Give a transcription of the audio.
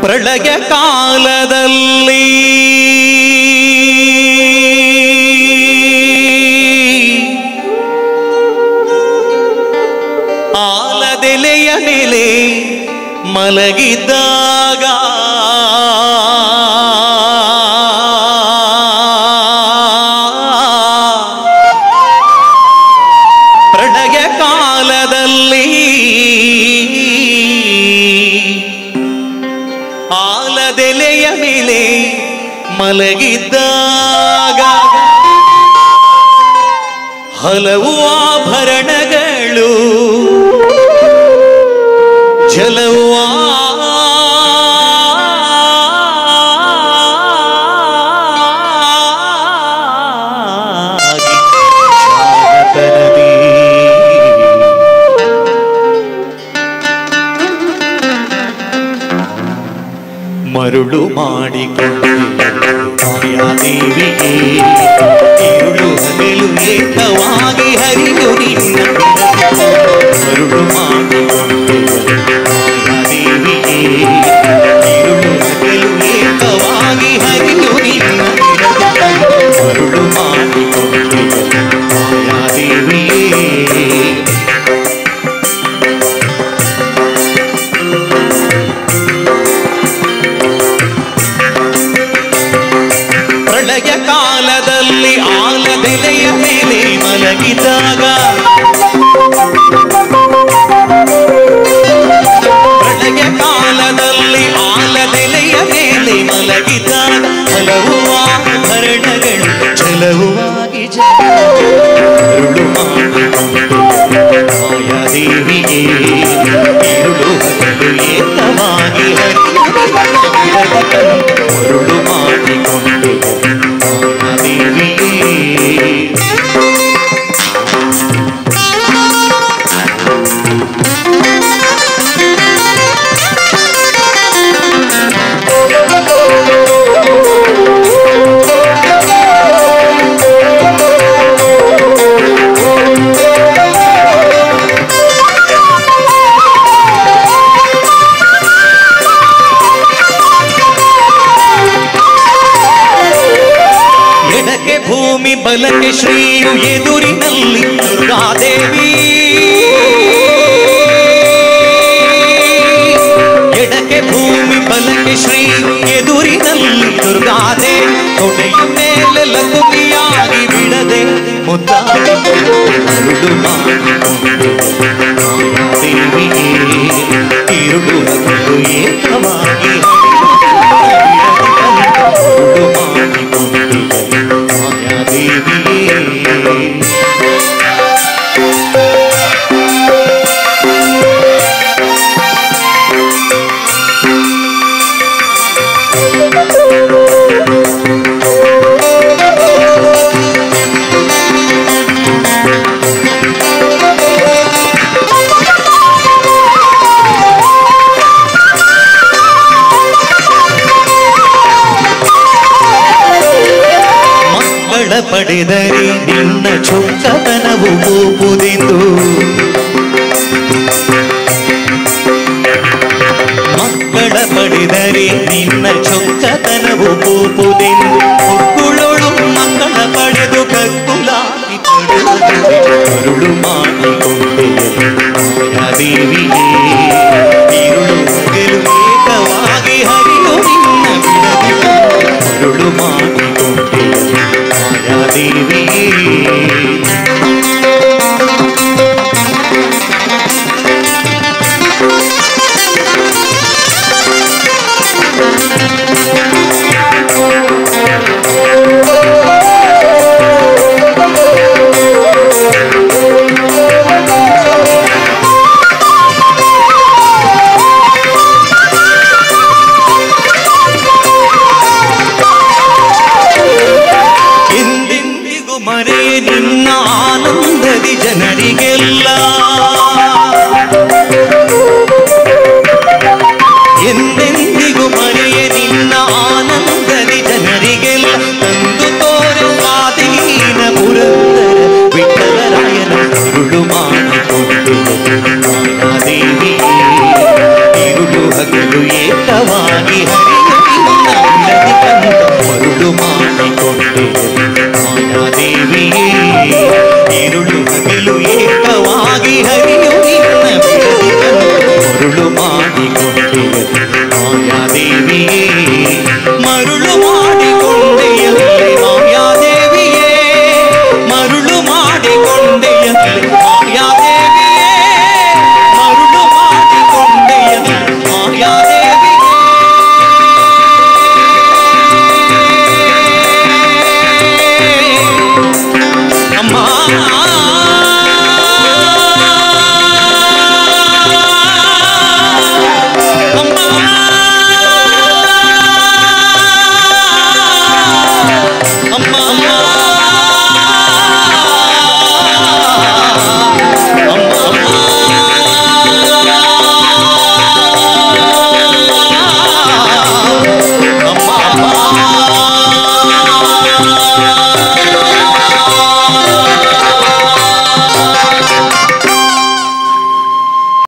ಪ್ರಳಯ ಕಾಲದಲ್ಲಿ ಆಲದೆಲೆಯ ಮೇಲೆ ಮಲಗಿದ್ದಾಗ ಪ್ರಳಯ ಕಾಲದಲ್ಲಿ ಆಲದೆಲೆಯ ಮೇಲೆ ಮಲಗಿದ್ದಾಗ ಹಲವು ಆಭರಣಗಳು ಜಲವು ಮರುಳು ಮಾಡಿಕೊಂಡು ಮಾಯಾದೇವಿಗೆ ഇരുಳು ಹಗಲು ಏಕವಾಗಿ ಹರಿದು ನಿನ್ನ ಮರುಳು ಮಾಡಿಕೊಂಡು ಮಾಯಾದೇವಿಗೆ ഇരുಳು ಹಗಲು ಏಕವಾಗಿ ಹರಿದು ನಿನ್ನ ಮರುಳು ಮಾಡಿಕೊಂಡು ಮಾಯಾದೇವಿಗೆ ಪ್ರಳಯ ಕಾಲದಲ್ಲಿ ಆಲದೆಲೆಯ ಮೇಲೆ ಮಲಗಿದಾಗ ಪ್ರಳಯ ಕಾಲದಲ್ಲಿ ಆಲದೆಲೆಯ ಮೇಲೆ ಮಲಗಿದಾಗ ಹಲವು ಆಭರಣಗಳು ಜಲವಾಗಿ ಜರುಳು ಮಾಡಿಕೊಂಡು ಮಾಯಾದೇವಿಗೆ ഇരുಳು ಹಗಲು ಏಕವಾಗಿ ಮರುಳು ಮಾಡಿಕೊಂಡು ಮಾಯಾದೇವಿಗೆ ಭೂಮಿ ಬಲಕ್ಕೆ ಶ್ರೀಯು ಎದುರಿನಲ್ಲಿ ದುರ್ಗಾದೇವಿ ಎಡಕ್ಕೆ ಭೂಮಿ ಬಲಕ್ಕೆ ಶ್ರೀಯು ಎದುರಿನಲ್ಲಿ ದುರ್ಗಾದೇವಿ ತೊಡೆಯ ಮೇಲೆ ಲಕುಮಿಯಾಗಿ ಬಿಡದೆ ಮುದ್ದಾಡಿ ಮರುಳು ಮಾಡಿಕೊಂಡು ಮಾಯಾದೇವಿಗೆ ഇരുಳು ಹಗಲು ಏಕವಾಗಿ ಮರುಳು ಮಾಡಿಕೊಂಡು ಪಡೆದರೆ ನಿನ್ನ ಚೊಕ್ಕತನವು ಕೋಪುದೆಂದು ಮಕ್ಕಳ ಪಡೆದರೆ ನಿನ್ನ ಚೊಕ್ಕತನವು ಕೋಪುದೆಂದು ಮಕ್ಕಳೋಳು ಮಕ್ಕಳ ಪಡೆದು ಕಕ್ಕುಲಾಗಿ ಮರುಳು ಮಾಡಿಕೊಂಡೆ ಮಾಯಾದೇವಿಗೆ ഇരുಳು ಹಗಲು ಏಕವಾಗಿ ಹರಿದು ನಿನ್ನ ಬಿಡದೆ ಮರುಳು ಮಾಡಿಕೊಂಡೆ ಮಾಯಾದೇವಿಗೆ ಮರೆಯೇ ನಿನ್ನ ಆನಂದದಿ ಜನರಿಗೆಲ್ಲ ಎಂದೆಂದಿಗೂ ಮರೆಯೇ ನಿನ್ನ ಆನಂದದಿ ಜನರಿಗೆಲ್ಲ ತಂದು ತೋರು ಸ್ವಾಧೀನ ಪುರಂದರ ವಿಠಲರಾಯನ ಮರುಳು ಮಾಡಿಕೊಂಡು ಮಾಯಾದೇವಿಗೆ ഇരുಳು ಹಗಲು ಏಕವಾಗಿ ಹರಿಯು ನಿನ್ನ ಬಿಡದಿ ಕಂದ ಮರುಳು ಮಾಡಿಕೊಂಡೆ ಮಾಯಾದೇವಿಯೇ ഇരുಳು ಹಗಲು ಏಕವಾಗಿ ಹರಿಯು ನಿನ್ನ ಬಿಡದಿ ಕಂದ ಮರುಳು ಮಾಡಿಕೊಂಡೆ ಮಾಯಾ